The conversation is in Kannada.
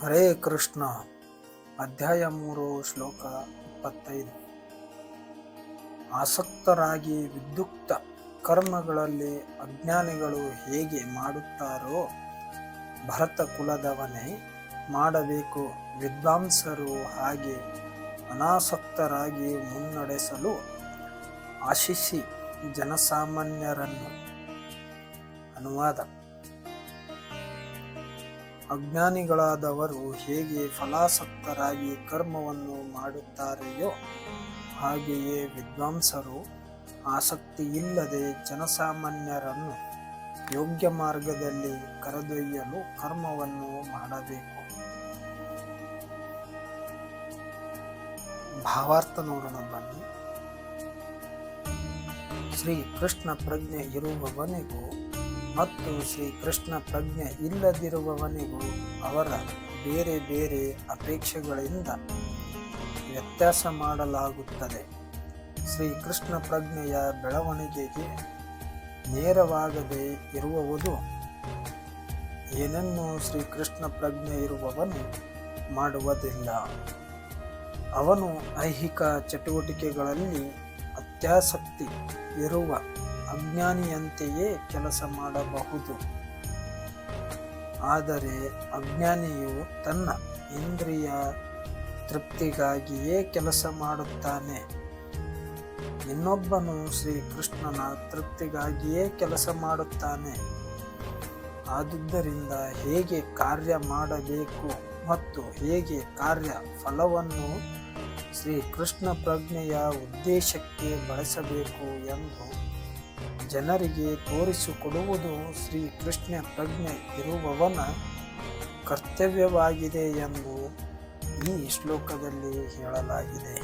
ಹರೇ ಕೃಷ್ಣ. ಅಧ್ಯಾಯ 3 ಶ್ಲೋಕ 25. ಆಸಕ್ತರಾಗಿ ವಿದ್ಯುಕ್ತ ಕರ್ಮಗಳಲ್ಲಿ ಅಜ್ಞಾನಿಗಳು ಹೇಗೆ ಮಾಡುತ್ತಾರೋ ಭರತ ಕುಲದವನೇ ಮಾಡಬೇಕು. ವಿದ್ವಾಂಸರು ಹಾಗೆ ಅನಾಸಕ್ತರಾಗಿ ಮುನ್ನಡೆಸಲು ಆಶಿಸಿ ಜನಸಾಮಾನ್ಯರನ್ನು. ಅನುವಾದ: ಅಜ್ಞಾನಿಗಳಾದವರು ಹೇಗೆ ಫಲಾಸಕ್ತರಾಗಿ ಕರ್ಮವನ್ನು ಮಾಡುತ್ತಾರೆಯೋ ಹಾಗೆಯೇ ವಿದ್ವಾಂಸರು ಆಸಕ್ತಿಯಿಲ್ಲದೆ ಜನಸಾಮಾನ್ಯರನ್ನು ಯೋಗ್ಯ ಮಾರ್ಗದಲ್ಲಿ ಕರೆದೊಯ್ಯಲು ಕರ್ಮವನ್ನು ಮಾಡಬೇಕು. ಭಾವಾರ್ಥ ನೋಡೋಣ ಬನ್ನಿ. ಶ್ರೀ ಕೃಷ್ಣ ಪ್ರಜ್ಞೆ ಇರುವವನಿಗೂ ಮತ್ತು ಶ್ರೀಕೃಷ್ಣ ಪ್ರಜ್ಞೆ ಇಲ್ಲದಿರುವವನಿಗೂ ಅವರ ಬೇರೆ ಬೇರೆ ಅಪೇಕ್ಷೆಗಳಿಂದ ವ್ಯತ್ಯಾಸ ಮಾಡಲಾಗುತ್ತದೆ. ಶ್ರೀಕೃಷ್ಣ ಪ್ರಜ್ಞೆಯ ಬೆಳವಣಿಗೆಗೆ ನೇರವಾಗದೇ ಇರುವುದು ಏನನ್ನೂ ಶ್ರೀಕೃಷ್ಣ ಪ್ರಜ್ಞೆ ಇರುವವನು ಮಾಡುವುದಿಲ್ಲ. ಅವನು ಐಹಿಕ ಚಟುವಟಿಕೆಗಳಲ್ಲಿ ಅತ್ಯಾಸಕ್ತಿ ಇರುವ ಅಜ್ಞಾನಿಯಂತೆಯೇ ಕೆಲಸ ಮಾಡಬಹುದು. ಆದರೆ ಅಜ್ಞಾನಿಯು ತನ್ನ ಇಂದ್ರಿಯ ತೃಪ್ತಿಗಾಗಿಯೇ ಕೆಲಸ ಮಾಡುತ್ತಾನೆ. ಇನ್ನೊಬ್ಬನು ಶ್ರೀಕೃಷ್ಣನ ತೃಪ್ತಿಗಾಗಿಯೇ ಕೆಲಸ ಮಾಡುತ್ತಾನೆ. ಆದುದರಿಂದ ಹೇಗೆ ಕಾರ್ಯ ಮಾಡಬೇಕು ಮತ್ತು ಹೇಗೆ ಕಾರ್ಯ ಫಲವನ್ನು ಶ್ರೀಕೃಷ್ಣ ಪ್ರಜ್ಞೆಯ ಉದ್ದೇಶಕ್ಕೆ ಬಳಸಬೇಕು ಎಂದು ಜನರಿಗೆ ತೋರಿಸಿಕೊಡುವುದು ಶ್ರೀಕೃಷ್ಣ ಪ್ರಜ್ಞೆ ಇರುವವನ ಕರ್ತವ್ಯವಾಗಿದೆ ಎಂದು ಈ ಶ್ಲೋಕದಲ್ಲಿ ಹೇಳಲಾಗಿದೆ.